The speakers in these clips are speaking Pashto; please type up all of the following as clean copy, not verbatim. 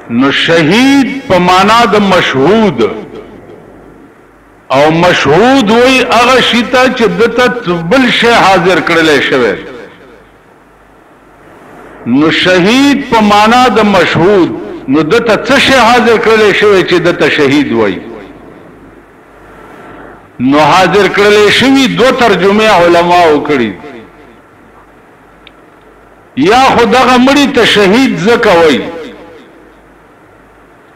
نو شهید په معنا د مشهود او مشهود وی هغه شیتا چې دته بل شی حاضر کړل شوی نو شهید په معنا د مشهود نو دته څه شی حاضر کړل شوی چې دته شهید وای نو حاضر کړل شوی دو ترجمه علما وکړي یا خدغه مړی ته شهید زکه وای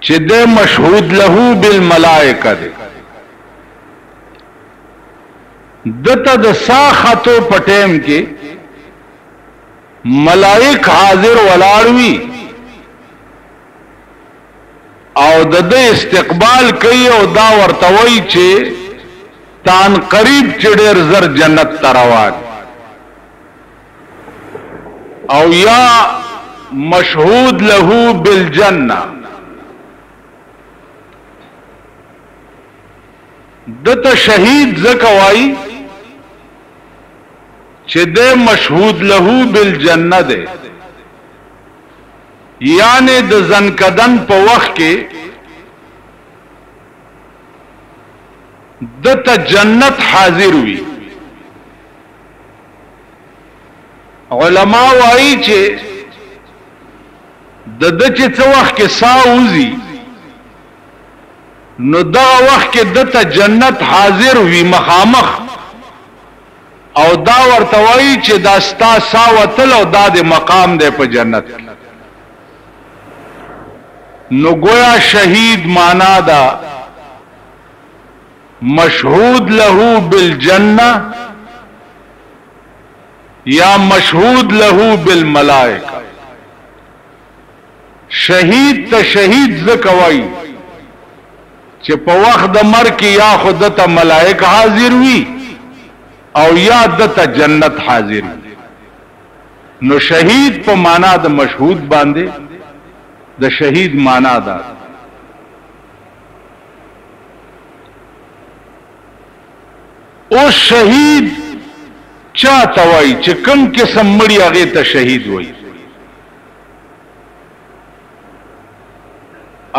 چې د مشهود له بالملائکه ده دته د ساختو پټیم کې ملائک حاضر ولاړوي او د استقبال کوي او دا ورته وایي چې تان قریب چې ډېر زر جنت ته روان او یا مشهود له بالجنه دته شهید زکه وایي چې د مشهود له بالجنه ده یعنی د زنکدن په وخت کې دته جنت حاضر وي علما وایي چې د چې څو وخت کې ساوزي نو دا وخت کې دته جنت حاضر وي مخامخ او دا ورته وایي چې دا ستا ساوتل او دا د مقام دی په جنت نو گویا شهید معنا دا مشهود له بالجنه یا مشهود له بالملائکه شهید ته شهید زکه وایي چې په وخت د مرګ کې یا خدته ملائک حاضر وي او یا دته جنت حاضر وي نو شهید په معنا د مشهود باندې د شهید معنا ده او شهید چاته وایي چې کوم قسم مړی هغه ته شهید وایي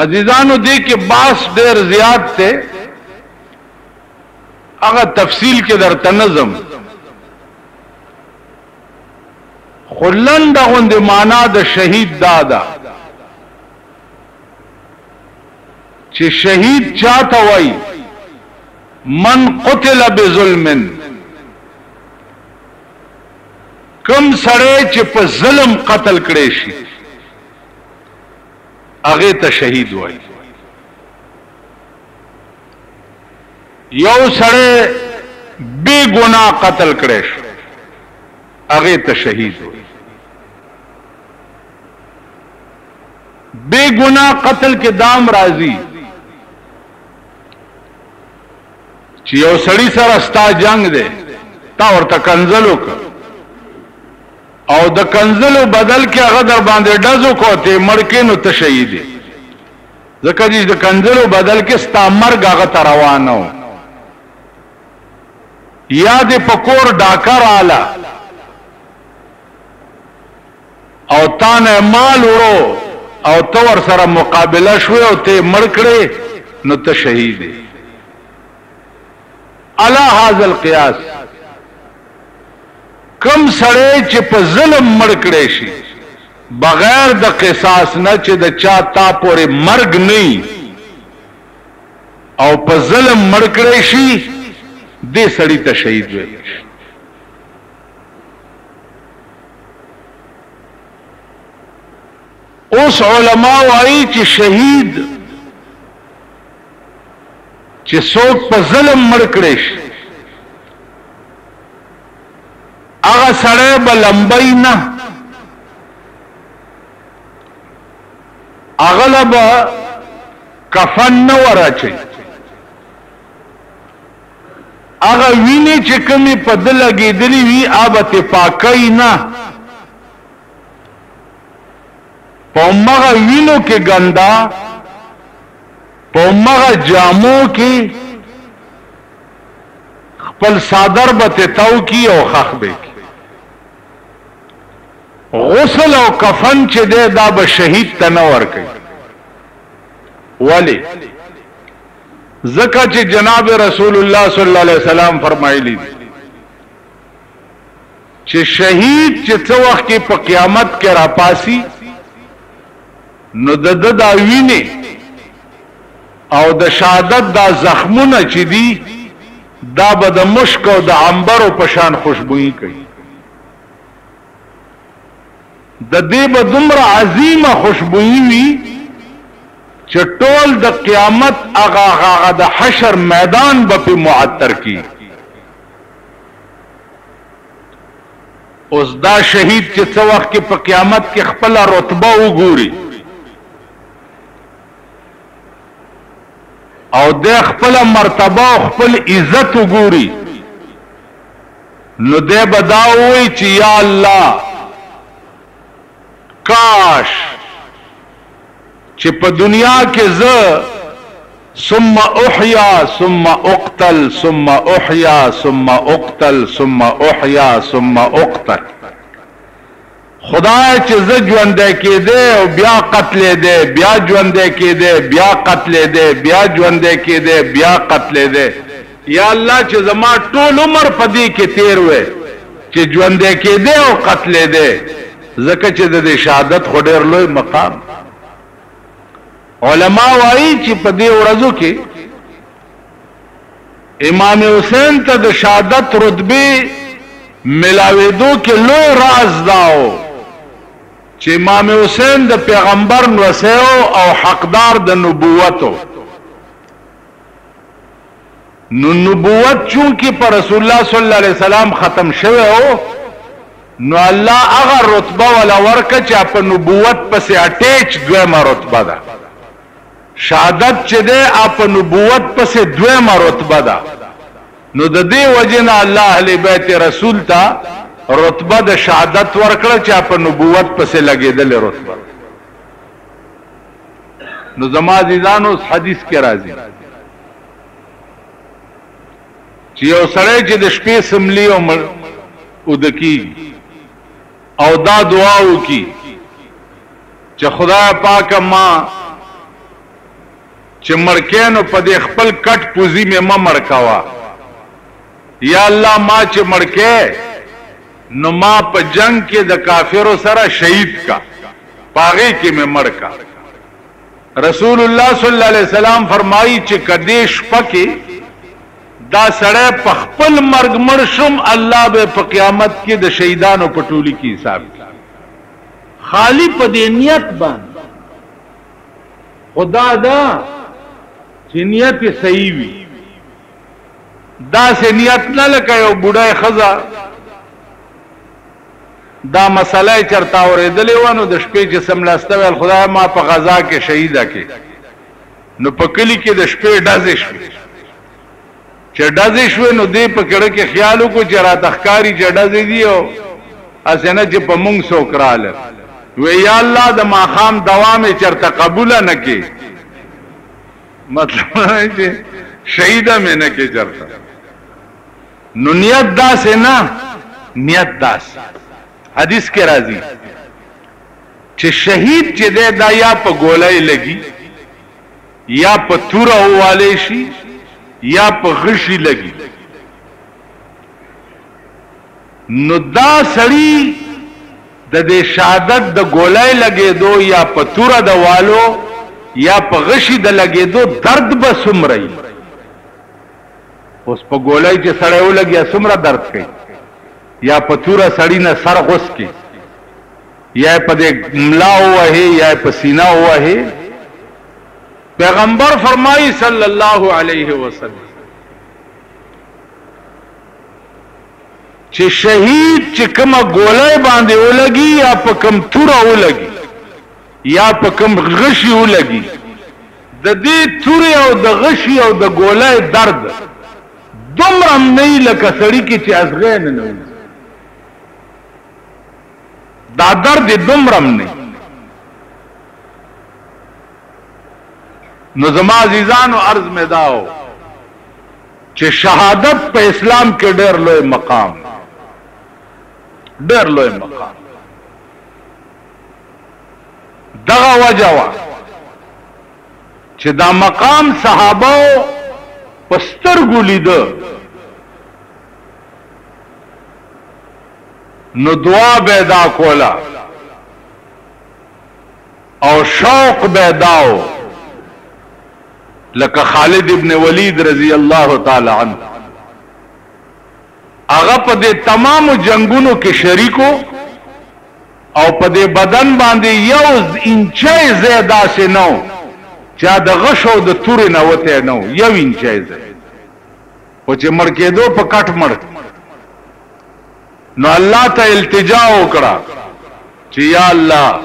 عزیزانو دې کې باس ډېر زیات ته هغه تفصیل کې درته نظم خلند غوند معنا د شهید دادا چې شهید چاته وایي من قتل بظلم کم سړی چې په ظلم قتل کړي شي هغه ته شهید وایي یو سړی بے گناہ قتل کړي شي هغه ته شهید وایي بے گناہ قتل کې دام راځي چې یو سړی سره ستا جنگ دی تا ورته کنځل وکړ او د کنځلو بدل کې هغه در باندې ډزو کوته مړکې نو ته شهید دی ځکه چې د کنځلو بدل کې ستا مرګ هغه ته روانو یا د پکور ډاکر آلا او تانه مال ورو او تور سره مقابله شوی او ته مړ کړې نو ته شهید دی علا هذا القياس کم سړی چې په ظلم مړ کړي شي بغیر د قصاص نه چې د چا تا پورې مرګ نه او په ظلم مړ کړي شي دې سړی ته شهید وي اوس علما وايي چې شهید چې څوک په ظلم مړ کړي شي هغه سړی به لمبی نه هغه به کفن نه وراچي هغه ویني چې کومې په ده لګېدلې وي هغه به پاکوي نه په همغه وینو کې ګندا په همغه جامو کې خپل صادر به تاو کی او خخ به غسل او کفن چې ده دا به شهید ته نه ورکوي ولی ځکه چې جناب رسول الله صلی الله علیه وسلم فرمایلی چې شهید چې څو وخت کې په قیامت کې راپاسي نو د دا ویني او د شهادت دا زخمونه چې دي دا به د مشک او د عنبر په شان خوشبوئی کوي د دې به دومره عظیمه خوشبوئی وي چې ټول د قیامت هغه د حشر میدان به په معطر کی اوس دا شهید چې څو وخت کې په قیامت کې خپل رتبه وګوري او د خپل مرتبه او خپل عزت وګوري نو دې بداوي چې یا الله کاش چې په دنیا کې زه ثم احیا ثم اقتل ثم احیا ثم اقتل ثم احیا ثم اقتل خدای چې زه ژوندی کېدی او بیا قتلې دی بیا ژوندی کېدی بیا قتلې دی بیا ژوندی کېدی بیا قتلې دی یا الله چې زما ټول عمر په دې کې تیر وې چې ژوندی کېدی او قتلې دی ځکه چې د شهادت خو ډېر لوی مقام علماء وایي چې په دې ورځو کې امام حسین ته د شهادت رتبه ملاوېدو کې لوی راز داو چې امام حسین د پیغمبر نوسیو او حقدار د نبوتو نو نبوت چونکه پر رسول الله صلی الله علیه وسلم ختم شوه او نو الله هغه رتبه ولا ورکه چې په نبوت پسې اٹیچ دویمه رتبه ده شهادت چې ده په نبوت پسې دویمه رتبه ده نو د دې وجنه الله اهل بیت رسول ته رتبه د شهادت ورکړه چې په نبوت پسې لګیدل رتبه نو زما عزیزانو حدیث کې راځي چې یو سړی چې د شپې سملی او دکی او دا دعا وکي چې خدای پاک ما چې مرکینو په دې خپل کټ پوزي مې ما مرکاوا یا الله ما چې مرکې نو ما په جنگ کې د کافرو سره شهید کا پاغي کې مې مرکا رسول الله صلی الله علیه وسلم فرمایي چې کدیش پکې دا سړی په خپل مرګ مړ شم الله به په قیامت کې د شهیدانو په ټولي کې حساب خالی په دې نیت باندې خدا دا چې نیت صحیح وي دا سه نیت نه لکه یو بوډای خزا دا مسله چرتا اورېدلې ونه د شپې چې سملاسته ول خدای ما په غزا کې شهیده کې نو په کلی کې د شپې ډزې شوې چې ډزې شوې نو دې په کړه کې خیال وکړو چې را تخکاری چې ډزې دی او اسنه چې په مونږ سوکراله وی یا الله د ماخام دوام چرته قبول نه کې مطلب چې شهیده مې نه کې چرته نو نیت داس نه نیت داس حدیث کې راځي چې شهید چې دا یا په ګولای لګي یا په توره واله شي یا په غشي لګي نو دا سړی د دې شهادت د ګولای لګېدو یا په توره د والو یا په غشي د لګېدو درد به سمري اوس په ګولای چې سړی ولګي سمره درد کوي یا په توره سړی نه سر غوس کی یا په دې ملا وه یا په سینا وه پیغمبر فرمایي صلی الله علیه وسلم چې شهید چې کومه ګولای باندې ولګي یا په کوم توره ولګي یا په کوم غشي ولګي د دې توره او د غشي او د ګولای درد دومره نه لکه سړی کې چې ازغه نه دا درد دومرم نه نو زما عزیزانو عرض میں داو چې شهادت په اسلام کې ډېر لوی مقام ډېر لوی مقام دغه وجه وا چې دا مقام صحابه پسترګو لیده نو دعا بیدا کولا او شوق بیداو لکه خالد ابن ولید رضی اللہ تعالی عنہ هغه په دې تمام جنگونو کې شریکو او په دې بدن باندې یو انچای زیاده سه نو چا د غشو د تورې نه وته نو یو انچای زیاده او چې مړ کېدو په کټ مړ نو الله ته التجا وکړه چې یا الله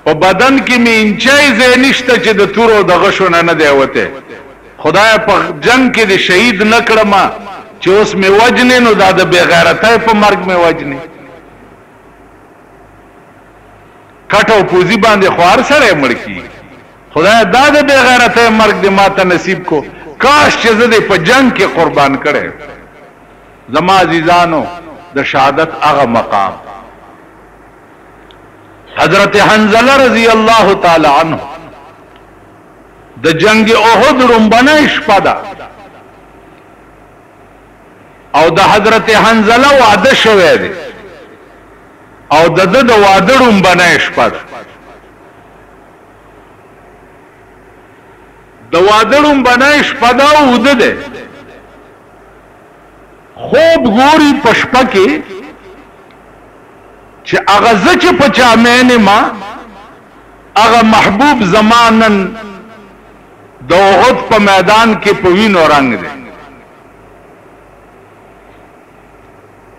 په بدن کې می انچای زې نشته چې د تورو د غشو نه دی وته خدای په جنگ کې د شهید نکړم چې اوس می وجنه نو دا د بے غیرتۍ په مرګ می وجنه کټو پوزي باندې خوار سره مړ کی خدای دا د بے غیرتۍ مرګ دې ماته نصیب کو کاش چې زه دې په جنگ کې قربان کړې زما عزیزانو د شهادت هغه مقام حضرت حنزله رضی اللہ تعالی عنہ د جنگ احد رنبنه شپه ده او د حضرت حنزله وعده شوه دی او د واده رنبنه شپه ده د واده رنبنه شپه ده او ده خوب ګوري پشپه کې چې هغه زچ په چامene ما هغه محبوب زمانن د احد په میدان کې په وینو رنگ دی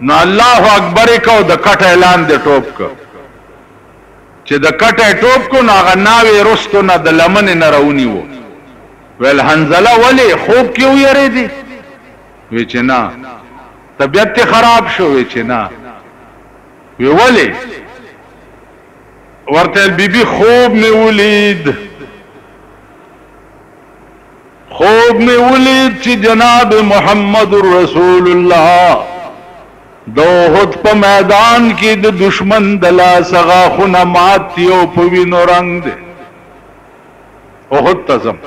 نو الله اکبر کو د کټ اعلان دی ټوپ کو چې د کټ ټوپ کو نو هغه ناوې رستو نه د لمن نه راونی وو ویل حنزله ولی خوب کې ویری دی وی چې نه طبیعت خراب شو وی چې نه وی ولی ورته بیبي خوب می ولید چې جناب محمد رسول الله د احد په میدان کې د دشمن د لاس غاښونه مات دي او په وینو رنګ دی احد تزم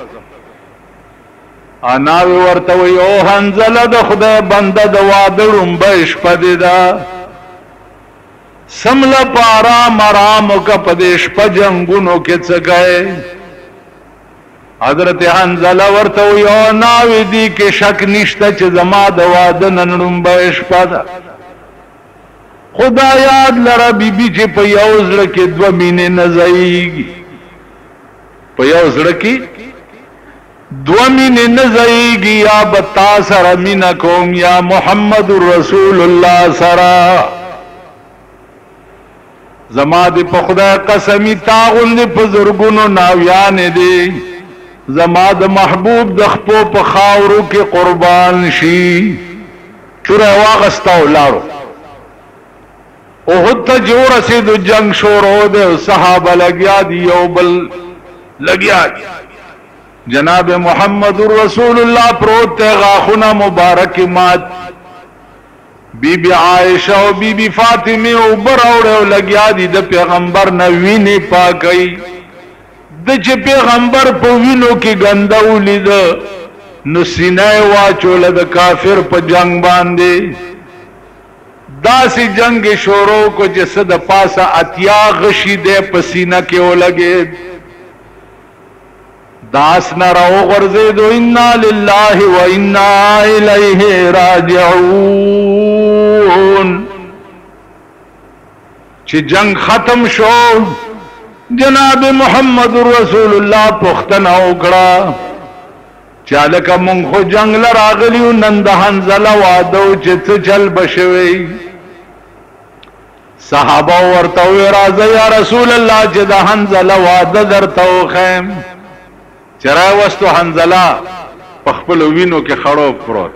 انا ورته وی او حنزله د خدای بنده د واده رنبه شپه دی دا سملا پارا مرامو کا پدیش پا جنگونو کے چگئے حضرت حنزله ورته یو ناوی دی کې شک نشته چې زما د واده نن رنبه شپه ده خدا یاد لره بیبي چې په یو زړه کې دوه مینې نه ځایږي په یو زړه کې دوه مینې نه ځایږي یا به تا سره مینه کوم یا محمد رسول الله سره زما دی په خدای قسمی تاغون دی په زرګونو ناویان دی زما د محبوب د خپو په خاورو کې قربان شي چوره واغستا ولاړو احد ته جوړ رسید جنگ شروع دی صحابه لګیا دی یو بل لګیا دی جناب محمد رسول الله پروت ته غاخونه مبارک مات بی بی عائشہ او بی بی فاطمه او براوړ او لګیا دي د پیغمبر نه ویني پاکي د چې پیغمبر په وینو کې ګنده ولید نو سینه واچول د کافر په جنگ باندې داسې جنگ شروع کو چې صد پاسه اتیا غشي د پسینه کې ولګي داس نہ رو غرزید انا للہ و انا الیہ راجعون چی جنگ ختم شو جناب محمد رسول اللہ پختن اوکڑا چالکا منخو جنگ لراغلیو نند حنزلہ وادو چت چل بشوی صحابہ ورطوی رازا یا رسول اللہ چدا حنزلہ واد درتو خیم چرای وستو حنزله پخپل وینو کې خړو پروت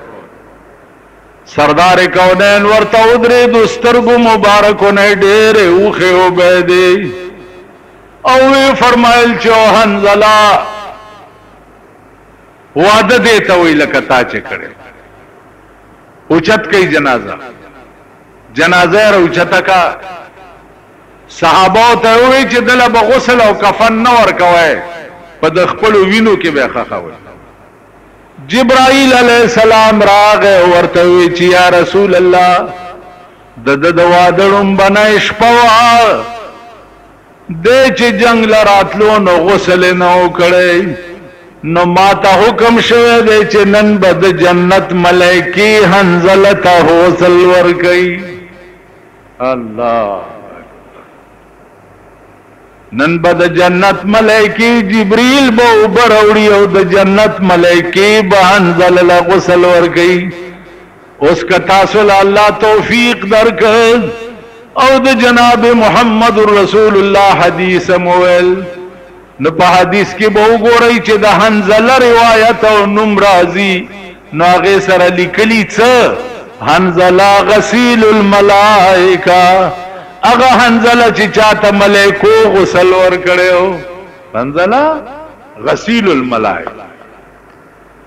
سردار کونین ورته ودرې د سترګو مبارکونه ډېرې اوخه وبېدې او وی فرمایل چې حنزله واده دې ته وی لکه تا چې کړې اوچت کوي جنازه اوچته کا صحابه ته وی چې دله به غسل او کفن نه ورکوي په د خپلو وینو کې به خخول. جبرائیل علیہ السلام راغه ورته وی چې یا رسول الله د وادړم بنای شپوا د چې جنگ لراتلو نو غسل نه وکړي نو ماته حکم شوه دی چې نن به د جنت ملائکی حنزله ته غسل ورکړي. الله نن به د جنت ملائکی جبرائیل به اوبر اوړي او د جنت ملائکی به حنزله له غسل ورکړي. اوس که تاسو له الله توفیق درکړ او د جناب محمد رسول الله حدیث مویل نو په حدیث کې به وګورئ چې د حنزله روایت او نوم راځي نو هغې سره لیکلي څه حنزله غسیل الملائکه هغه حنزله چې چاته ملائکو غسل ورکړی حنزله غسیل الملائکه.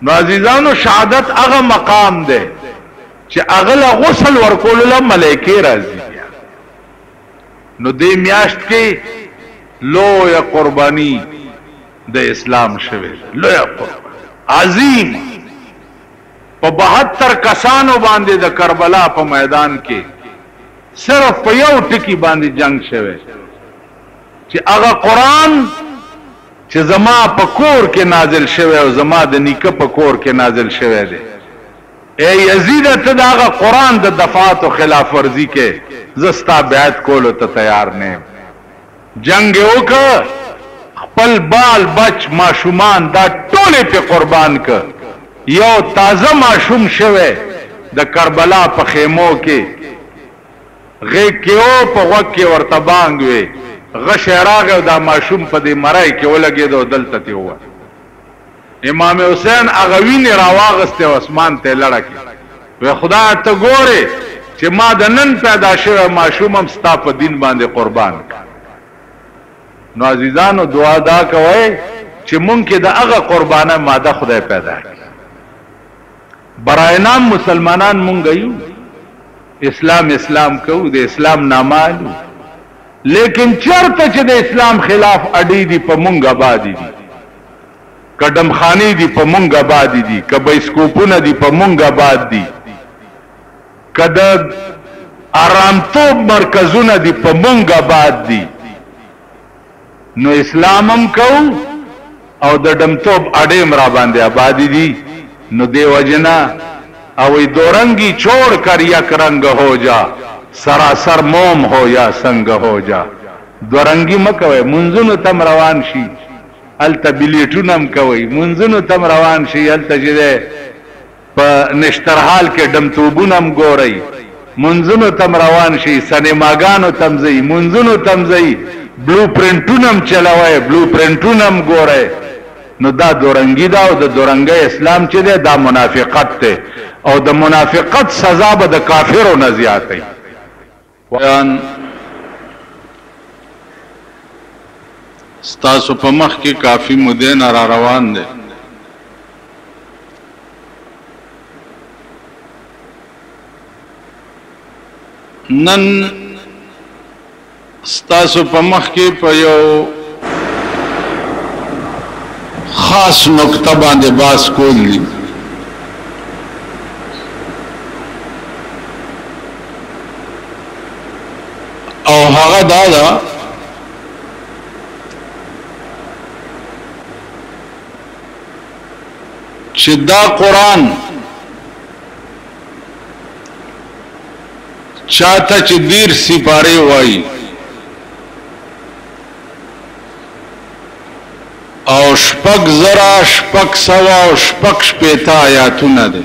نو عزیزانو شهادت هغه مقام دی چې هغه له غسل ورکولو له ملائکې راځي. نو دې میاشت کې لویه قربانی د اسلام شوه لویه قربانی عظیم په 72 کسانو باندې د کربلا په میدان کې صرف په یو ټکی باندې جنگ شوه چې هغه قرآن چې زما په کور کې نازل شوه او زما د نیکه په کور کې نازل شوه دی. اے یزید ته دا هغه قرآن د دفعات او خلاف ورزی کې زستا بیعت کولو ته تیار نه جنگ وکړ خپل بال بچ ماشومان دا ټوله په قربان ک یو تازه ماشوم شوه د کربلا په خیمو کې غې کېو په وخت کې ورته بانګ وي غشراغه دا ماشوم په دې مړای کې ولګېدو دلته تی هوا. امام حسین هغه وینې راواغسته او اسمان ته لړکې و خدا ته ګوره چې ما د نن پیدا شوه ماشوم هم ستا په دین باندې قربان. نو عزیزانو دعا دا کوئ چې مونږ کې د هغه قربانه ماده خدای پیدا کړي. برای نام مسلمانان مونږ یو اسلام کوو د اسلام نامالو لیکن چرته چې د اسلام خلاف اډی دي په مونږ آبادی دي قدم خانی دي په مونږ آبادی دي کبه سکوپونه دي په مونږ آباد دي کده آرامتوب مرکزونه دي په مونږ آباد دي. نو اسلامم کو او د دمتوب اډیم را باندې آبادی دي. نو دی وجنا او دورنگی چھوڑ کر یک رنگ ہو جا سراسر موم ہو یا سنگ ہو جا. دورنگی مکوي منځونو تم روان شي الته بلیټونم کوي منځونو تم روان شي الته چې په نشترحال کې دمتوبونم ګوري منځونو تم روان شي سینماګانو تم ځي منځونو تم ځي بلو پرنټونم چلوي بلو پرنټونم ګوري. نو دا دورنګي دا او د دورنګي اسلام چې ده دا منافقت ده او د منافقت سزا به د کافرو نه زیاتې. بیان ستاسو په مخ کې کافی مدین را روان ده. نن ستاسو په مخ کې په یو خاص نقطه باندې باس کولی. او هغه دا ده چې دا قرآن چاته چې دیر سپاره وای او شپږ زره شپږ سوه او شپږ شپېته آیاتونه دي.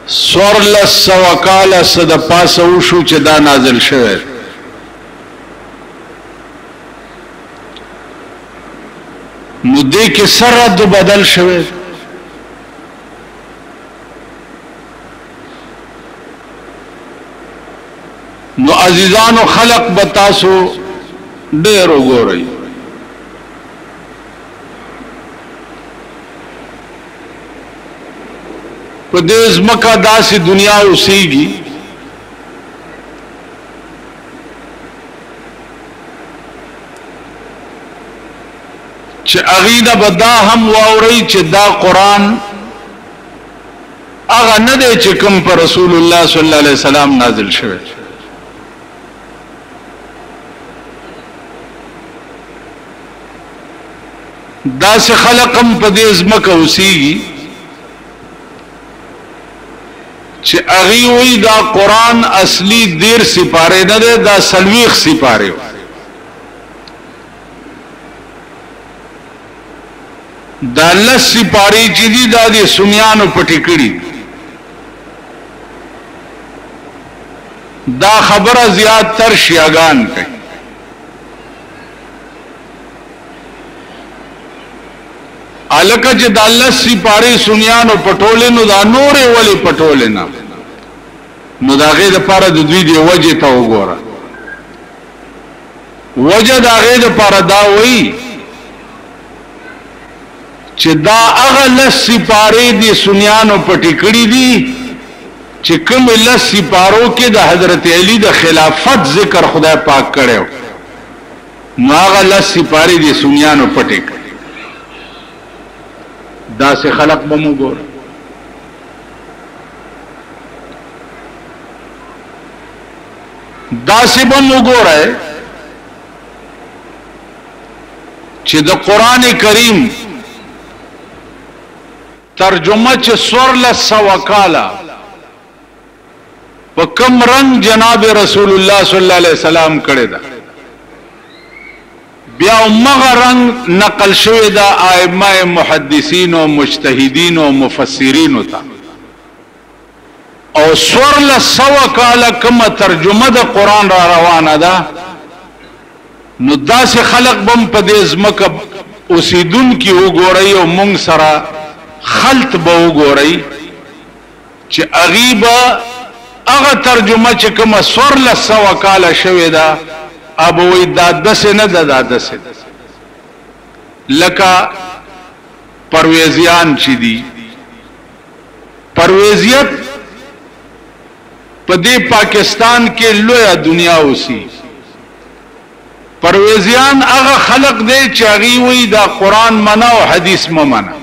څوارلس سوه کاله څه د پاسه وشو چې دا نازل شوی. نو دې کې سره د بدل شوی. نو عزیزانو خلق بتاسو ډېر وګورئ. په دې ځمکه داسې دنیا اوسېږي چې اغینا بدا هم واوري چې دا قران هغه نه دی چې کوم پر رسول الله صلی الله علیه وسلم نازل شوی. دا سه خلقم په دې ځمکه اوسېږي چې اغي وی دا قران اصلي دیر سپاره نه ده، دا سلويخ سپاره. دا لس سپاره چې دي دا د سنیانو پټی کړي. دا خبره زیات تر شیعاګان کوي. الکه چې د الله سپاره سنیانو پټول نو دا نورې ولی پټول نه، نو دا غي د پاره د دوی دی وجه ته وګوره. وجه دا غي د پاره دا وای چې دا هغه لس سپاره دي سنیانو پټی کړی دي چې کوم لس سپارو کې د حضرت علی د خلافت ذکر خدای پاک کړو، نو هغه لس سپاره دي سنیانو پټی کړی. دا سے خلق بمو گور دا سے بمو گور ہے چې د قرآن کریم ترجمه چې سور سوا کالا په کم رنگ جناب رسول الله صلی الله علیه وسلم کړی دا، بیا مغه رنگ نقل شوی دا ائمه محدثین او مجتهدین او مفسرین ته، او سورل سوا کاله کومه ترجمه د قران را روانه ده. نو داسې خلق بم په دې ځمکه اوسیدون کې وګورئ او مونږ سره خلط به وګورئ چې اغیبه هغه ترجمه چې کومه سورل سوا کاله شوی ده ابوی دادس نه دادس لکه پرویزیان چې دي. پرویزیت په دې پاکستان کې لویه دنیا اوسي. پرویزیان هغه خلق دی چې هغه وی دا قران منع او حدیث ممنع.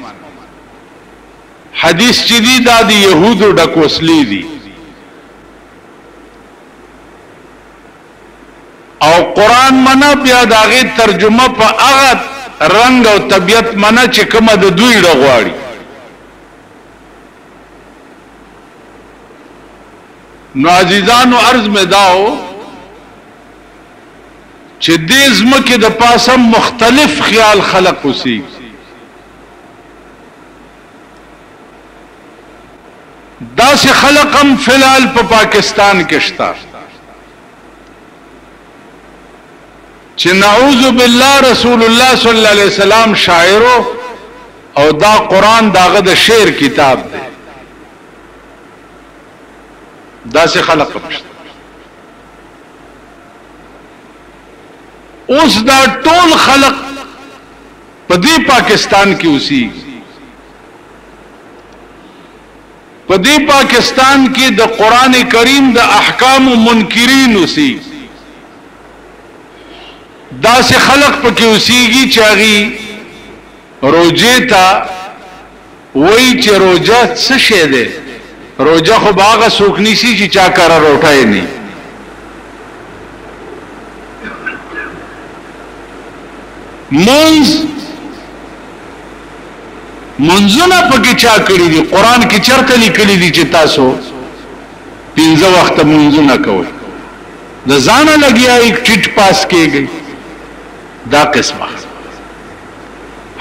حدیث چې دي دا د يهودو ډکوسلی دي او قرآن منا بیا داغه ترجمه په هغه رنگ او طبیعت منا چې کومه د دوی غواړي. نو عزیزانو عرض می داو چې دې ځمکه د پاسه مختلف خیال خلق وسی. دا سه خلقم فلال په پاکستان کې شتا چې نعوذ بالله رسول الله صلی الله علیه وسلم شاعرو او دا قران داغه د شعر کتاب دی. دا سه خلق اوس دا ټول خلق په دې پاکستان کې اوسي. په دې پاکستان کې د قران کریم د احکام منکرین اوسي. دا سے خلق پکې اوسېږي چې هغه روزه تا وای چې روزه څه شی ده؟ روزه خو باغه سوک نیسی چې چا کار روټای نه. منځونه پکې چا کړی دي؟ قران کې چرته لیکلي دي چې تاسو 15 وخت منځونه کوئ، د ځانه لګیا یک چټ پاس کېږي. دا قسمه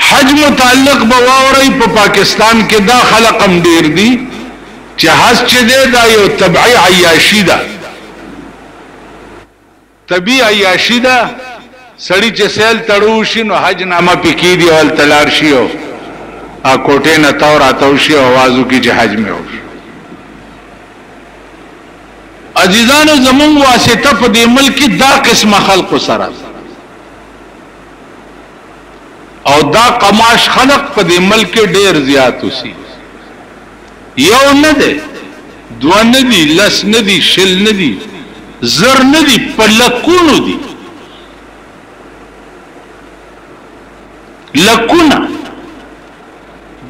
حج متعلق بواوري په پاکستان کې دا خلقم ډیر دي چې حج چې دی دا یو طبيعي عیاشي ده. طبيعي عیاشي ده. سړی چې سیل تړو شي نو حج نامه پکې دی او تلار شي او کوټه نه تور اتو شي اوازو کې چې حج مې وشي. عزیزانو زمون واسطه په دې ملک دا قسمه خلق سره او دا قماش خلق په دې ملک ډیر زیات وسی. یو نه ده، دو نه دي، لس نه دي، شل نه دي، زر نه دي، په لکونو دي. لکونه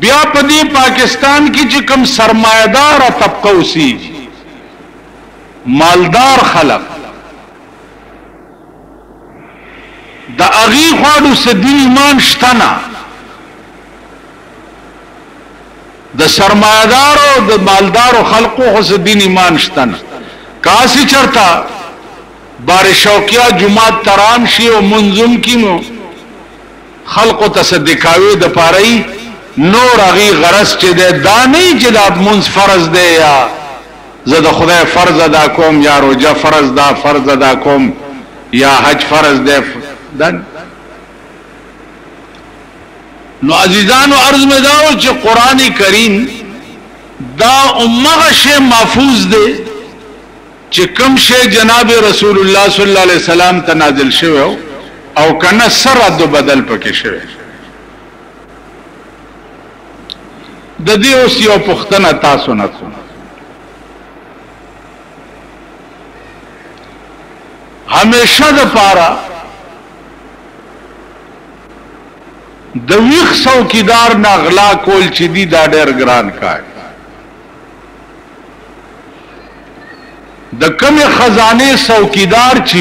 بیا په دې پاکستان کې چې کوم سرمایدار طبقه اوسېږي مالدار خلق د اغي خواړو سدي ایمان شتنه د سرمایدار او د مالدار خلقو خو سدي ایمان شتنه کاسي چرتا بار شوقیا جمعات تران شي او منظم کینو خلقو تصدقاوي د پاره نور اغي غرض چې ده دا نه چې د منځ فرض ده یا زه د خدای فرض ادا کوم یا روزه فرض ده فرض ادا کوم یا حج فرض ده نو عزیزانو عرض میں داو چې قرآن کریم دا امغه شی محفوظ ده چې کوم شی جناب رسول الله صلی الله علیه وسلم ته نازل شوی او کنه سره د بدل پکې شوی د دې اوس یو پښتنه تاسو نه کوم همیشه د پاره د ویخ څوکیدار نغلا کول چې دی دا ډېر ګران کار د کم خزانه څوکیدار چې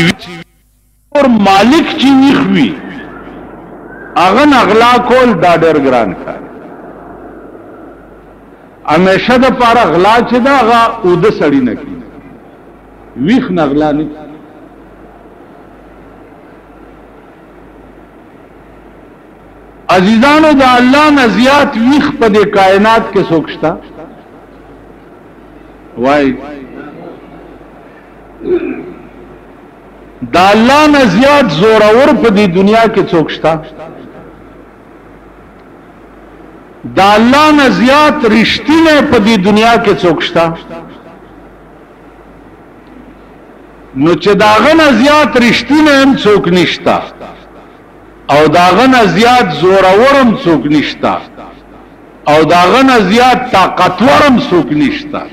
اور مالک چې ویخ وی هغه نغلا کول دا ډېر ګران کار همیشه د پاره غلا چې دا هغه او د سړی نه کی ویخ نغلا نه عزیزانو دا الله نه زیات ویخ په دې کائنات کې سوکشتا وای دا الله نه زیات زورور په دې دنیا کې سوکشتا دا الله نه زیات رښتینه په دې دنیا کې سوکشتا نو چې داغه نه زیات رښتینه هم څوک نشتا او داغه نه زیات زورورم څوک نشتا او داغه نه زیات طاقتورم څوک نشتا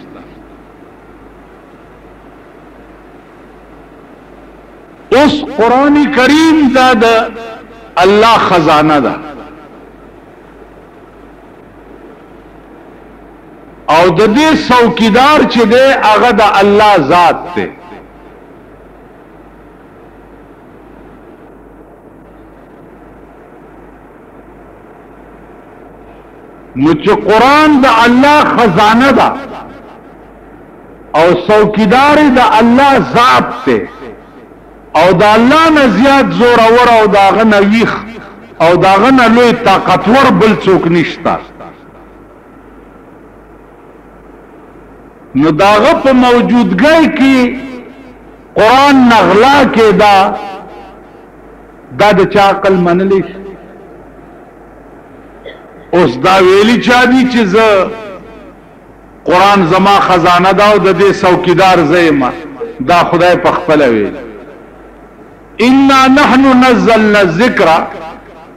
اوس قرآن کریم دا د الله خزانه ده او د دې څوکیدار چې دی هغه د الله ذات دی نو چې قرآن د الله خزانه ده او څوکیدار د الله ذات دی او د الله نه زیات زورور او داغه نه ویخ او داغه نه لوی طاقتور بل څوک نشته نو داغه په موجودګۍ کې قرآن نغلا کې دا د چا عقل منلی اوس دا ویلی چا دي چې زه قرآن زما خزانه دا او د دې څوکیدار زېما دا خدای په خپل ویل انا نحن نزلنا الذکر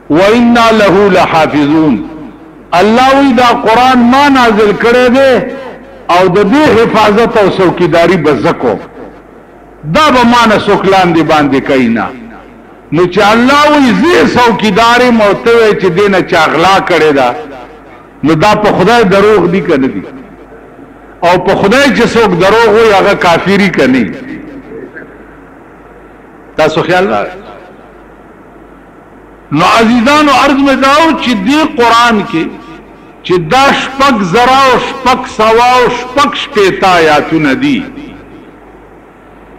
وانا له لحافظون الله وی دا قرآن ما نازل کړی دی او د دې حفاظت او څوکیداری بزکو دا به مان سوکلان دی باندې کینا نو چې الله وی زی څوکیداری موته چې دینه چاغلا کړی دا نو دا په خدای دروغ دی کنه دی او په خدای چې څوک دروغ وي هغه کافری کني تاسو خیال را نو عزیزانو عرض میں داو چې دی قرآن کې چې دا شپږ زره او شپږ سوه او شپږ شپېته آیاتونه دي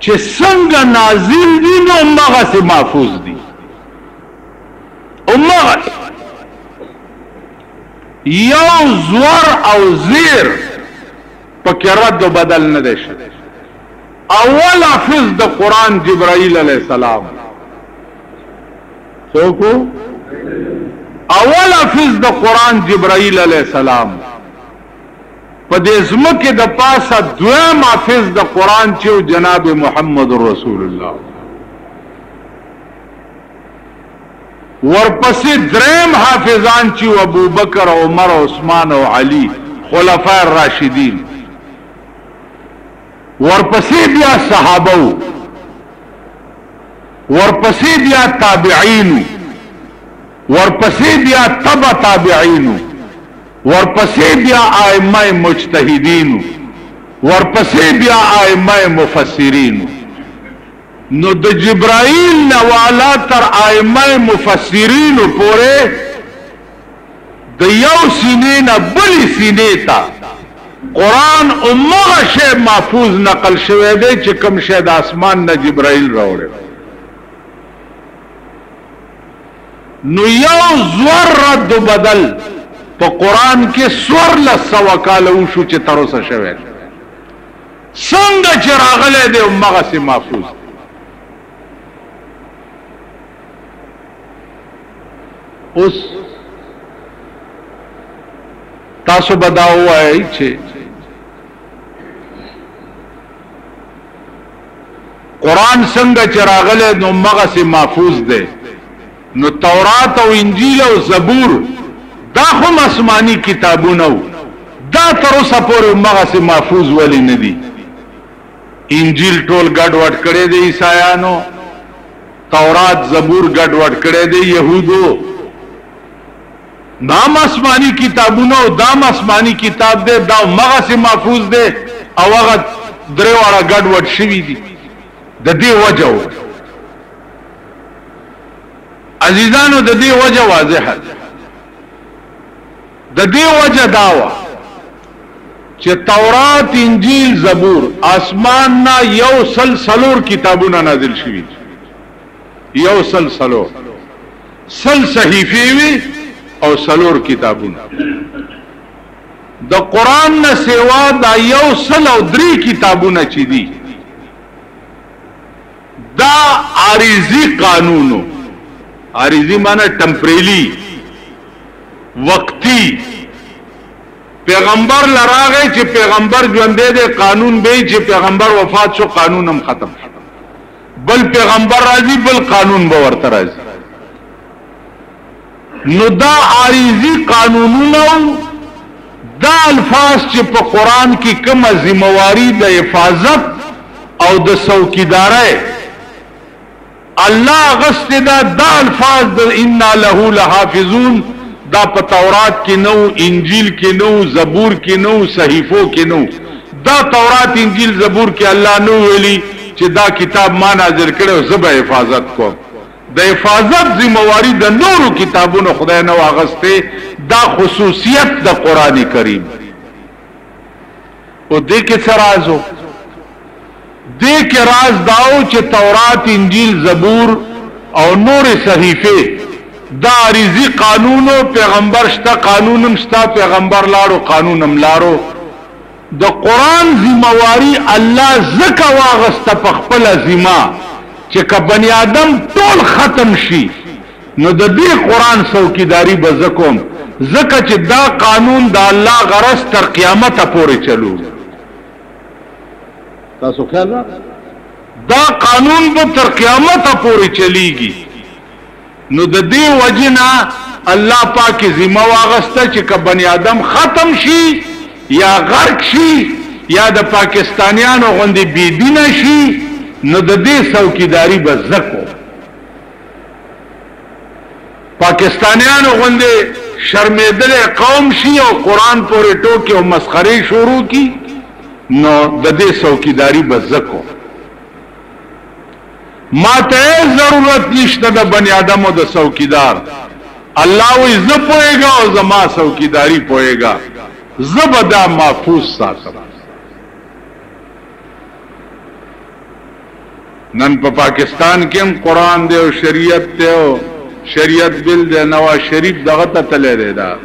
چې څنګه نازل دي نو همغسې محفوظ دي همغسې یو زور او زیر پکې رد و بدل نه دی شوی اول حافظ د قرآن جبرائیل علیہ السلام سوکو اول حافظ د قرآن جبرائیل علیہ السلام په دې ځمکې د پاسه دویم حافظ د قرآن چې جناب محمد رسول الله ورپسې دریم حافظان چې ابو بکر عمر عثمان او علی خلفاء الراشدین ورپسې بیا صحابه ورپسې بیا تابعین ورپسې بیا تبع تابعینو، ورپسې بیا ائمه مجتهدینو، ورپسې بیا ائمه مفسرینو. نو د جبرائیل نوالا تر ائمه مفسرینو پورې د یو سینې نه بلې سینې ته قرآن امغه شی محفوظ نقل شوی دی چې کوم شی د اسمان نه جبرائیل راوړی. نو یو زور رد بدل په قرآن کې 1400 کاله وشو چې تر اوسه شوی دی. څنګه چې راغلی دی همغسې محفوظ. اوس تاسو به دا ووایئ چې قرآن څنګه چې راغلی نو همغسې محفوظ دی. نو تورات او انجیل او زبور دا هم آسمانی کتابونه وو، دا تر اوسه پورې همغسې محفوظ ولې نه دي؟ انجیل ټول ګډوډ کړی دی عیسایانو، تورات زبور ګډوډ کړی دی یهودو. دام آسمانی کتابونه او دام آسمانی کتاب دی، دا همغسې محفوظ دی او هغه درې واړه ګډوډ شوي دي. د دې وجه و عزیزانو، د دې وجه واضحه ده. د دې وجه دا وه چې تورات انجیل زبور آسمان نه 100 کتابونه نازل شوي، 100 صحیفې وي او 4 کتابونه. د قرآن نه سوا دا 103 کتابونه چې دي دا عارضی قانونو، عارضی معنی ټمپریلی، وقتی. پیغمبر لراغه چې پیغمبر ژوندې دی قانون به چې پیغمبر وفات شو قانون هم ختم شو، بل پیغمبر راځي بل قانون به ورته راځي. نو دا عارضی قانونونو دا الفاظ چې په قرآن کې کومه ذمہواری د حفاظت او د څوکیدارۍ الله غست دا الفاظ د انا له لحافظون دا په تورات کې نو، انجیل کې نو، زبور کې نو، صحیفو کې نو. دا تورات انجیل زبور کې الله نو ویلي چې دا کتاب ما نازل کړو زه به حفاظت کوم. د حفاظت ذمہواری د نورو کتابونو خدای نو اغسته. دا خصوصیت د قرآن کریم. او دې کې څه راز و؟ دې کې راز داو چې تورات انجیل زبور او نور صحیفه دا عارضی قانونو، پیغمبر شتا قانونم شتا، پیغمبر لارو قانونم لارو. د قرآن ذمہواری الله زکه واغسته په خپل ذمہ چې که بنی آدم ټول ختم شي نو د دې قرآن څوکیداری به زه کوم، ځکه چې دا قانون د الله غرض تر قیامته پورې چلو. تاسو خیال را دا قانون به تر قیامته پورې چلیږي. نو د دې وجنه الله پاک ذمہ واغسته چې که بنی آدم ختم شي یا غرق شي یا د پاکستانیانو غوندې بېدینه شي نو د دې څوکیداری به زه کوم. پاکستانیانو غوندې شرمېدلې قوم شي او قرآن پورې ټوکې او مسخرې شروع کی نو د دې څوکیداری به زه کوم. ما ته ضرورت نشته د بنی آدمو د څوکیدار. الله وی زه پوهېږم او زما څوکیداری پوهېږم، زه به دا محفوظ ساتم. نن په پاکستان کې هم قرآن دی او شریعت دی او شریعت بل دی. نواز شریف دغه ته تللی دی. دا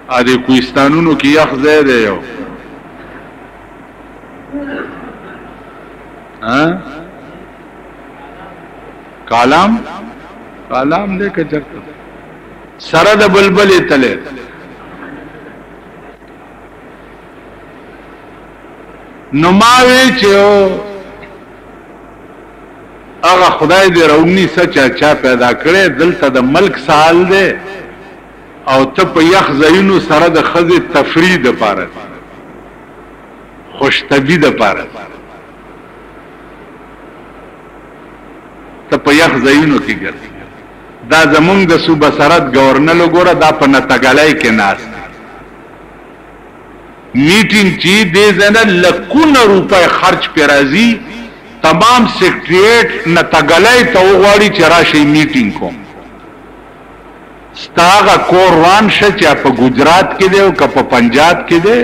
ادي کوهستانونو کې یخ ځای دی یو کالام دې که چرته سره د بلبلې تللی. نو ما وی چې هغه خدای دې راونی سچا چا پیدا کړي دلته د ملک سال دی او ته په یخ ځایونو سره د ښځې تفریح دپاره خوشطبعي دپاره ته په یخ ځایونو کې ګرځي. دا زمونږ د صوبه سرحد گورنر وګوره دا په نتګلای کې ناست میټینګ چې دې ځنه لکونه روپۍ خرج پې راځي تمام سیکریټریټ نتګلای ته وغواړي چې راشي میټینګ کوم. ستا هغه کور روان شه چې په ګجرات کې دی او که په پنجاب کې دی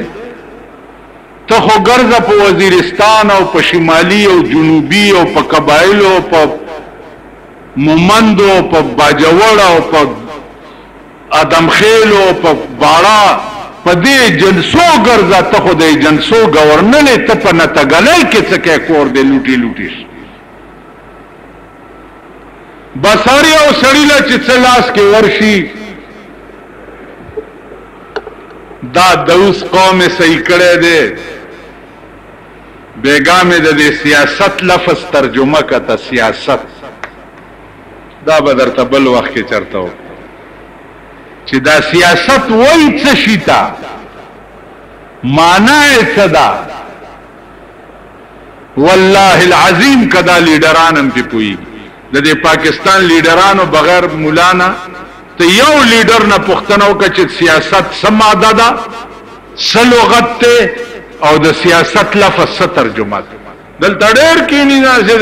ته خو ګرځه په وزیرستان او په شمالي او جنوبي او په قبایلو او په مومندو او په باجوړ او په ادمخیل او په باړه په دې جنسو ګرځه ته خو د جنسو گورنر ته په نتګلای کې څه کې کور دی لوټي لوټي بساری او سړی له چې څه لاس کې ورشي دا دوس قوم صحیح کړی دی بیگامه د سیاست لفظ ترجمه کته سیاست دا به درته بل وخت کې چرته و چې دا سیاست وای څه شي تا معنا یې څه ده والله العظیم کدا لیډرانم په پوي د پاکستان لیډرانو بغیر مولانا ته یو لیډر نه پښتنه وکړي چې سیاست سماده ده څه لغت ته او د سیاست لفظ څه ترجمه ده دلته ډېر کې نه ځي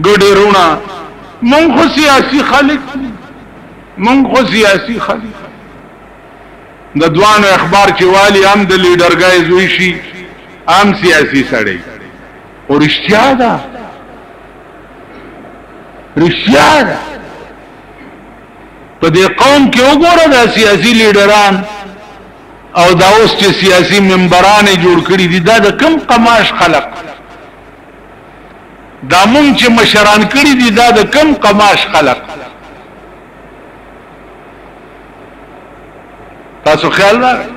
ګډه رونه مونږ خو سیاسي خلک مونږ خو سیاسي خلک د دوانو اخبار چې والی هم د لیډرګای زوی شي هم سیاسي سړی او رښتیا ده رښتیا ده په دې قوم کې وګوره د سیاسي لیډران او دا اوس چې سیاسي منبران جوړ کړي دي دا د کم قماش خلق دا مونږ چې مشران کړي دي دا د کم قماش خلق تاسو خیال راغی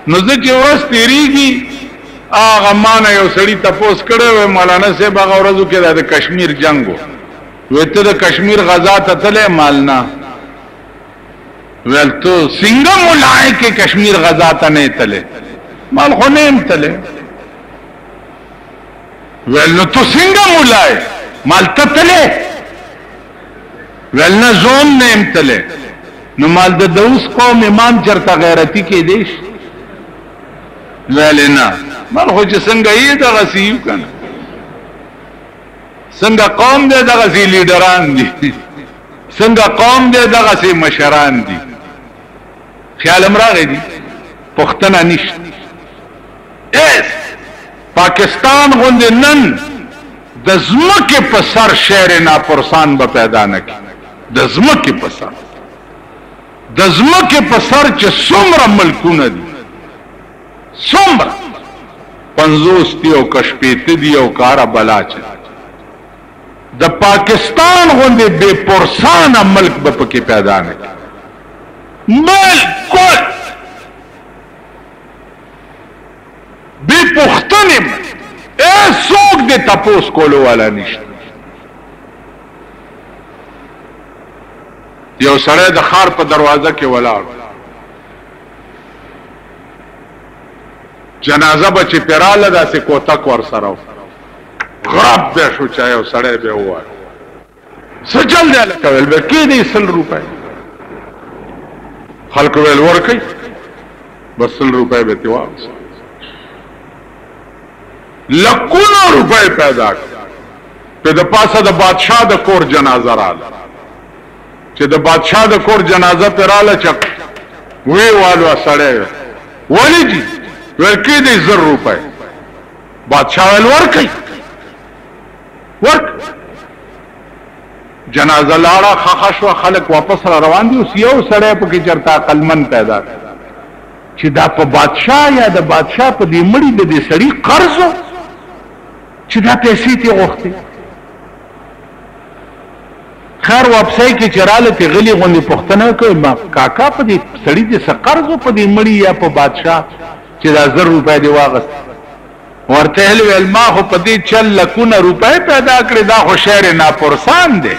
نو زه چې ورځ تیریږي هغه مانه یو سړی تپوس کړی وی مولانا صاحب هغه ورځو کې د کشمیر جنګ و وی ته د کشمیر غزا ته تلې مالنا ویل تو څنګه مولای کې کشمیر غزا ته نه تلې مال خو نه تلې ویل نو تو څنګه مولای مال ته تلې ویل نه زوم نه تلې نو مال د دوس قوم امام چرته غیرتی کې دیش ویل نه مال خو چې څنګه یې د غسیو کنه څنګه قوم دې د غسی لیډران دي څنګه قوم دې د غسی مشران دي خیال امراغه دي پښتنه نشته اس پاکستان غوندې نن د زمکه په سر شهر ناپرسان به پیدا نکي د زمکه په سر د زمکه په سر چې څومره ملکونه دي څومره 50 دی او کشپېته دی او کارا بلا چي د پاکستان غوندې بے پرسانه ملک به پکې پیدا نه کی بالکل بے پختنم ایسوک دے تپوس کولو والا نشته یو سړی د خار په دروازه کې ولاړ جنازه به چې پیراله داسې کوتک ور سره غرب به شو چا یو سړی به ووایه څه چل دی هلکه ویل به کېدی 100 روپۍ خلکو ویل ورکئ بس 100 روپۍ به ترې واخیستل لکونه روپۍ پیدا کړه په د پاسه د بادشاه د کور جنازه راله چې د بادشاه د کور جنازه پې راله چک وی والو سړی ولې دي ویل کېدی 100 روپۍ بادشاه ویل ورکئ ورک جنازه لاړه خخ شو خلک واپس را روان دي اوس یو سړی پکې چرته عقلمند پیدا چې دا په بادشاه یا د بادشاه په دې مړي د دې سړي قرض چې دا پیسې ته غوښتي خیر واپسۍ کې چراله ته غلي غوندې پښتنه کوي ما کاکا په دې سړي دې څه قرض په دې مړي یا په بادشاه چې دا 100 روپۍ دی واغست ورته ویل ما خو په دې چل لکونه روپۍ پیدا کړې دا خو شهر ناپرسان دی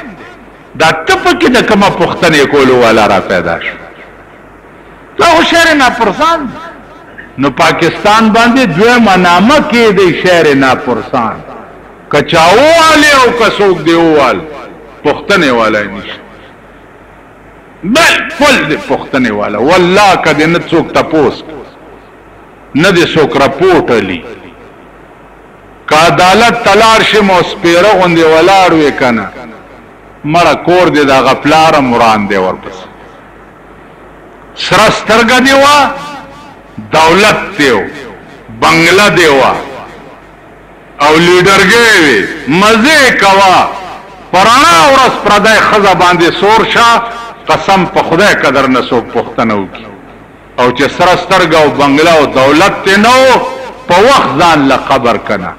دا ته پکې د کومه پښتنې کولو والا را پیدا شو دا خو شهر ناپرسان نو پاکستان باندې دویمه نامه کې دی شهر ناپرسان کچاو والے او کسوک دیوال پختنے والا نشته بالکل دی پختنے والا والله کدی نه څوک تپوس نه دی څوک رپورټ علی که عدالت تلار شم او سپیره غوندې ولاړ وې کنه مړه کور دی د غپلار مران دی ورپس سره سترګه دی وا دولت دیو بنگله دیوا او لیډرګي وي مزه کوا پرانا ورځ پردای خزه باندې سور شاه قسم په خدای قدر نه سو پښتنه وکي او چې سره سترګه او بنگله او دولت ته نو په وخت ځان له قبر کنا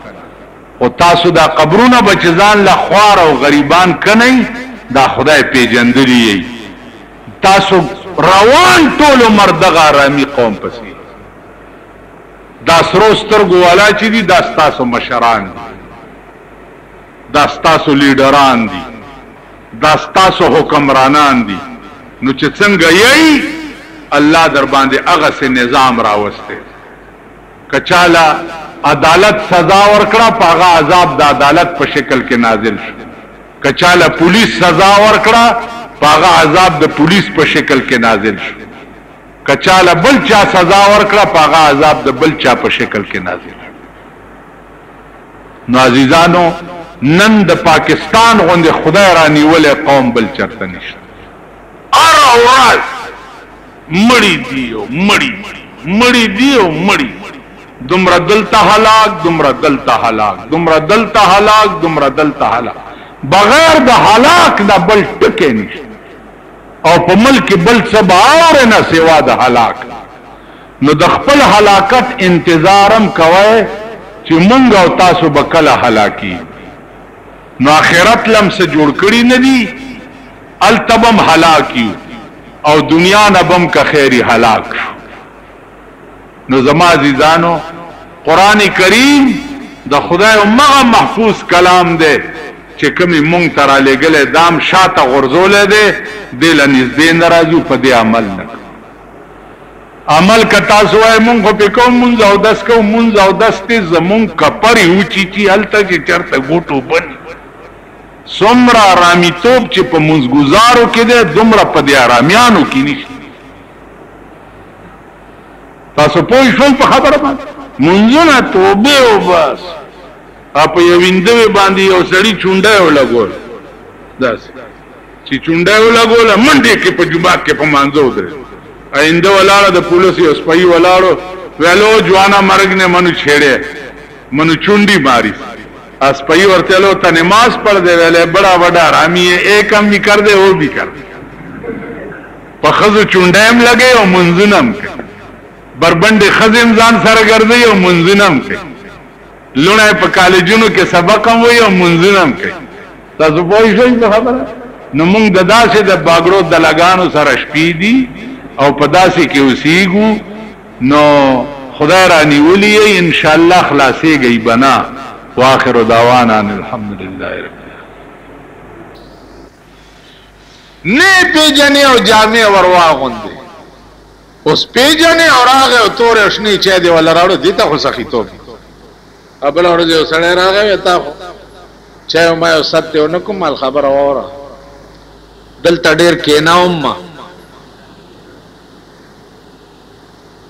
او تاسو دا قبرونه بچ ځان له خوار او غریبان کنئ دا خدای پیجندلی تاسو روان ټول مردغه رامي قوم پسې دا سرو سترګو والا چې دي دا ستاسو مشران دي دا ستاسو لیډران دي دا ستاسو حکمرانان دي نو چې څنګه یې الله در باندې هغه سي نظام راوسته کچاله عدالت سزا ورکړه پاغه عذاب د عدالت په شکل کې نازل شو کچاله پولیس سزا ورکړه پاغه عذاب د پولیس په شکل کې نازل شو کچاله بل چا سزا ورکړه پاغه عذاب د بل چا په شکل کې نازل شو نو عزیزانو نن د پاکستان غوندې خدای رانی ولې قوم بل چرته نشته ارواز مړی دیو مړی دیو مړی دمر دلتا هلاک دمر دلتا هلاک دمر دلتا هلاک دمر دلتا هلاک بغیر د هلاک د بل ټکه نشته او په ملک بل سبا اور نه سوا د هلاک نو د خپل هلاکت انتظارم کوي چې مونږ او تاسو به کله هلاکی نو آخرت لم سے جوړ کړی نه دي التبم هلاکی او دنیا نبم کا خیری هلاک نو زما عزیزانو قرآن کریم د خدای امغه محفوظ کلام دی چې کمی مونږ ترا لګلې دام شاته غرزولې دی دل نږدې ناراضو په دې عمل نه عمل کتا سوای مونږ په کوم مونږ او داس کوم مونږ او داس ته زمونږ کپری اوچی چی الته چې چرته ګوټو بن سمرا رامی توب چې په مونږ گزارو کې ده دومره په دې آرامیانو کې نشته تاسو پوه شئ په خبره باندې مونږه توبه او بس اپ یو وینځوي باندې یو سړی چونډه ولګول داس چې چونډه ولګول منډه کې په جمعه کې په مانځو درې آینده ولاړه د پولیس یو سپای ولاړو ویلو جوانا مرګ نے منو چھیڑے منو چونډي ماری اسپای ورته لو ته نماز پڑھ دے ویلے بڑا بڑا حرامی ہے ایک کم بھی کر دے وہ بھی کر دے په خزو چونډایم لګي او منځنم کې بربند خزم ځان سره ګرځي او منځنم کې لونه په کالجونو کې سبق هم وي او منځنم کې تاسو پوه شئ په خبره نو موږ د داسې د باګرو د لګانو سره شپې دي او په داسې کې اوسېګو نو خدای رانی ولي ان شاء الله خلاصيږي بنا واخر دعوانا الحمد لله رب نه پیجنې او جامع ورواغوندې اوس پیجنې او راغه او تور شنی چا دی ولا راړو دي ته خو سخی تو ابل ورځ یو سړی راغی تا خو چا ما یو ستو نکوم مال خبر اوره دلته ډیر کیناوم ما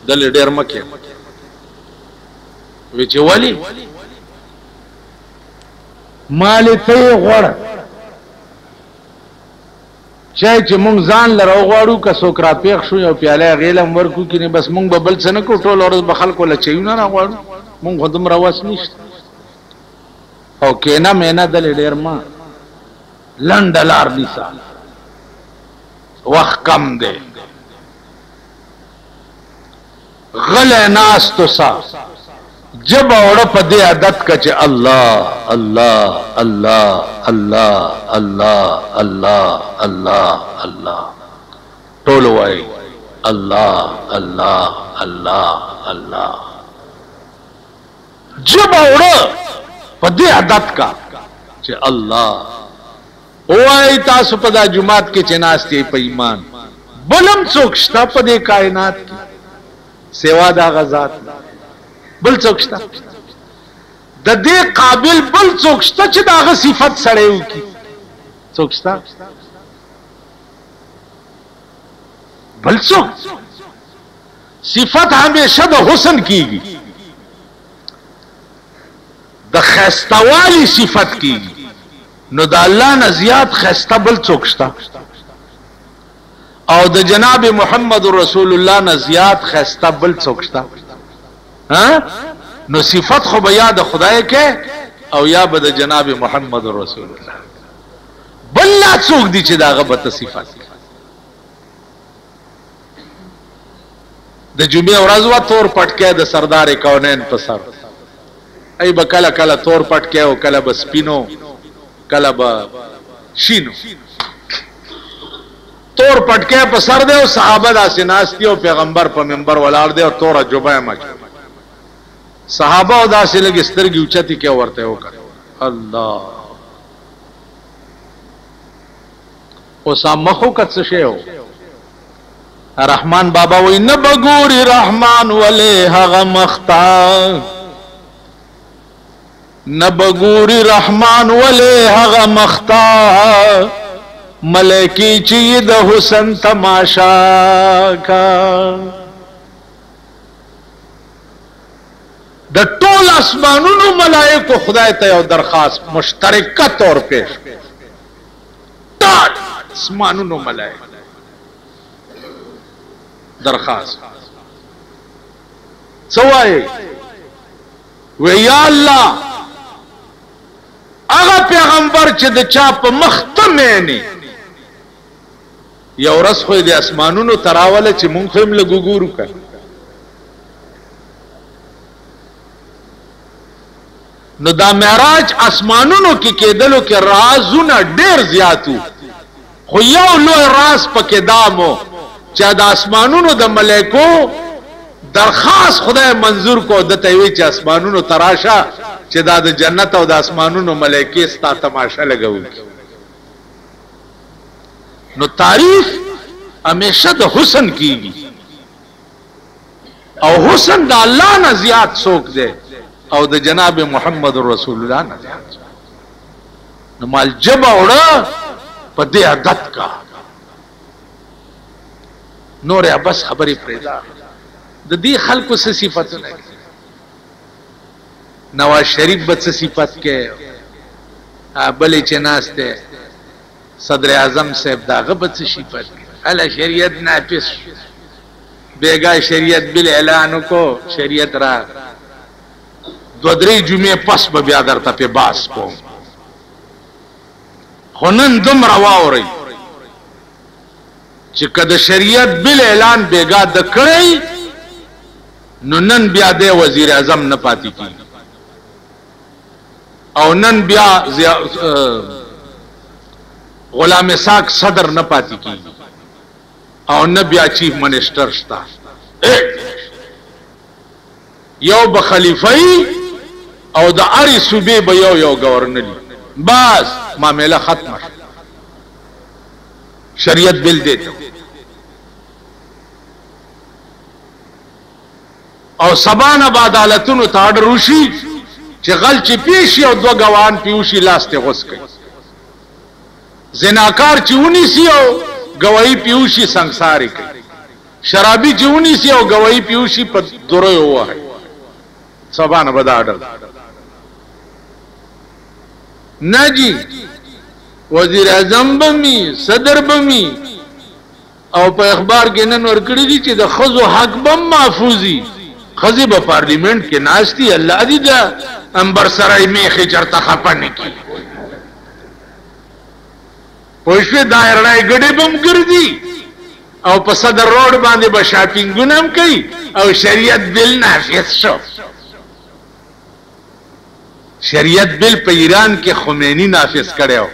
دل ډیر مکه وی چې ولی مال ته غوړ چای چې مونږ ځان لره غواړو که څوک را پیښ شو یو پیاله غیلم ورکو کینه بس مونږ به بل څه نه کو ټول ورځ به خلکو له چایونه را غواړو مونږ خودم راوس نشته او کینا مینا دل ډیر ما لندلار نسا وخت کم دی غل ناس تو سا جب اور پدے عادت کا چ اللہ اللہ اللہ اللہ اللہ اللہ اللہ اللہ ٹولو آئے اللہ اللہ اللہ اللہ جب اور پدے عادت کا چ اللہ او آئی تاسو پدا جماعت کے چناستی پا ایمان بلم چوکشتا پدے کائنات کی سوا دا غزات بل څوک شته د دې قابل بل څوک شته چې داغه صفت سړی وکړي؟ څوک شته؟ بل څوک؟ صفت همیشه د حسن کیږي، د خستوالی صفت کیږي، نو د الله نه زیات خسته بل څوک شته؟ او د جناب محمد رسول الله نه زیات خسته بل څوک شته؟ ها؟ نو صفت خو به یا د خدای کې او یا به د جناب محمد رسول الله، بل لا څوک دي چې داغه به صفت. د جمعې ورځ وا تور پټکه د سردار کونین په سر، ای به کله کله تور پټکه او کله به سپینو کله به شینو، تور پټکه په سر دی او صحابه داسې ناست دي او پیغمبر په منبر ولاړ دی او توره جبه مچ، صحابه او داسې لګ سترګې اوچتي کې ورته وکړ. الله اسامه خو کڅ شیو. رحمان بابا وی نه بګوري رحمان ولې هغه مختا، نه بګوري رحمان ولې هغه مختا، ملکی چې د حسن تماشا کا. د ټول اسمانونو ملائکو خدای ته یو درخواست مشترکه طور پیش، ټول اسمانونو ملائکه درخواست سوائے وی یا اللہ اغا پیغمبر چې د چا په مختمینی یو رس خوی دی اسمانونو تراوله چې مونږ هم لګو ګورو کړ. نو دا معراج اسمانونو کې کېدلو کې رازونه ډېر زیاتو، خو یو لوی راز پکې دامو چې د اسمانونو د ملائکو درخواست خدای منظور کو، د توی چې اسمانونو تراشه چې دا د جنت او د اسمانونو ملائکه ستا تماشا لګول. نو تعریف همیشه د حسن کیږي، او حسن د الله نه زیات څوک دی او د جناب محمد رسول الله نه زیات. نو مال جبه وړه په دې عادت کا نور بس خبرې پرېدا. د دې خلکو څه صفاتونه دي؟ نواز شریف به څه صفت کې، بلې چې ناسته صدر اعظم صاحب داغه به څه صفت کې، اله شریعت نافذ بیگا شریعت بل اعلان کو، شریعت را دو درې جمعې پس به بیا درته په باس کوم. خو نن دومره واورئ چې کله شریعت بل اعلان بیگا د کړی، نو نن بیا د وزیر اعظم نه پاتې کیږي، او نن بیا غلام اسحاق صدر نه پاتې کیږي، او نه بیا چیف منسٹر شتا، یو به خلیفئی او د اړې صوبې به یو گورنری، بس معاملہ ختم. شریعت بل دیتا او سبانه با عدالتونو ته آرډر وشي چې غلچی پیشي او دو گواهان پیوشي لاس ته غوس کوي، زناکار چې ونیسي او گواہی پیوشي سنگساری کوي، شرابی چې ونیسي او گواہی پیوشي په دوره وای. سبانه به دا آرډر نه جی، وزیر اعظم بمی صدر بمی او په اخبار کې نن ورکړي دي چې د خزو حق بم محفوظي، خزي په پارلیمنت کې ناشتي، الله دې دا انبر سرای میخه چرته خپنه کی پوښې دایره غړې بم ګرځي او په صدر روډ باندې به شاپینګونه هم کوي او شریعت بل نافذ شو. شریعت بل په ایران کې خمینی نافذ کړو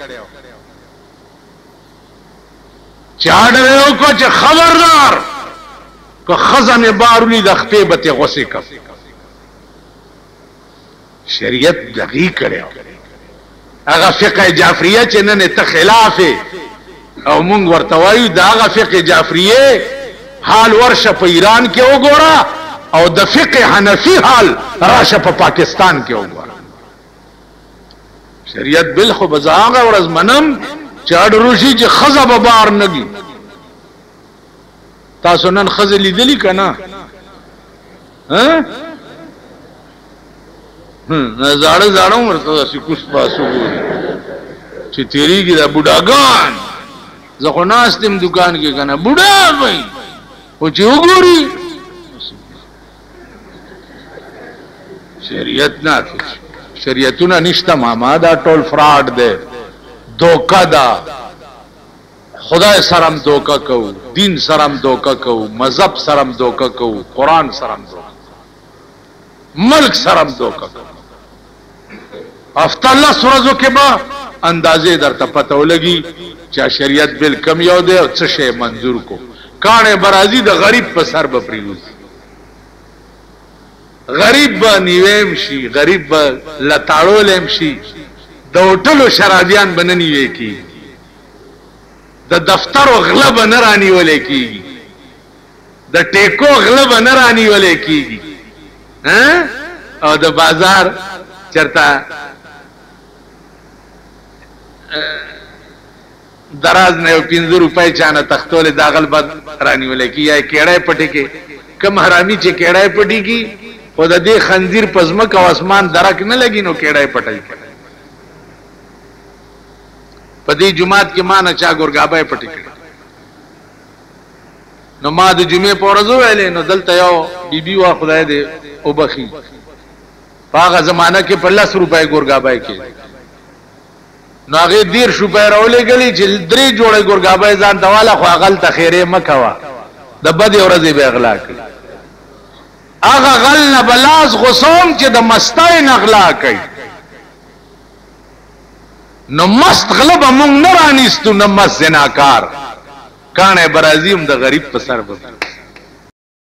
چې آرډر یو کو چې خبردار که خزانه بارونی د خپې به غوسه کوي. شریعت دقیق کړو، هغه فقه جعفریه چې نن ته خلاف او مونږ ورته وایو دا هغه فقه جعفریه حال ورشه په ایران کې وګوره او د فقه حنفی حال راشه په پاکستان کې وګوره. شریعت بل خو بزاغه ورځ منم چې اډروشي چې خزه به بار نگی تاسو نن خزه لیدلی کنه ها زاړه زاړه ورته کوس پاسو ګوري چې تیریږي دا بوډاګان زه خو ناستم دکان کې کنه بوډا وای او چې وګوري شریعت نافذ شریعتونه نشته ماما دا ټول فراډ دی دوکا دا خدای سرم دوکا کو دین سرم دوکا کو مذهب سرم دوکا کو قرآن سرم دوکا ملک سرم دوکا کو افتالله سورزو کې با اندازې درته پته ولګي چې شریعت بل کم یو دی او څه شی منظور کو کانه برازي د غریب په سر به پریوز غریب به نیویم شي غریب به لتاړولم شي د هوټلو شرابیان به نه نیوي کی د دفتر غله به نه رانیولې کیږي د ټیکو غله به نه رانیولې کیږي او د بازار چرته دراز نه 5 روپۍ چانه تختول داغل بد رانیولې کی یا کېړای پټي کې کم حرامي چې کېړای پټي کی خو د دې خنزیر پزمک او اسمان درک نه لګي نو کېړای پټي په دې جمعات کې ما نه چا ګورګابای پټي کړ نو ما د جمعې په ورځ ویلې نو دلته یو بیبي وا خدای دې او بخي هغه زمانہ کې په 10 روپۍ ګورګابای کې نو هغه 10 روپۍ راولې غلي چې 3 جوړې ګورګابای ځان دواله خو غل ته خیره مکوا د بد ورځې به اغلا کړ هغه غل نه بلاس غصوم چې د مستای نغلا کوي نو مست غلب مونږ نه رانیستو نو مست زناکار کانه برازیم د غریب په سر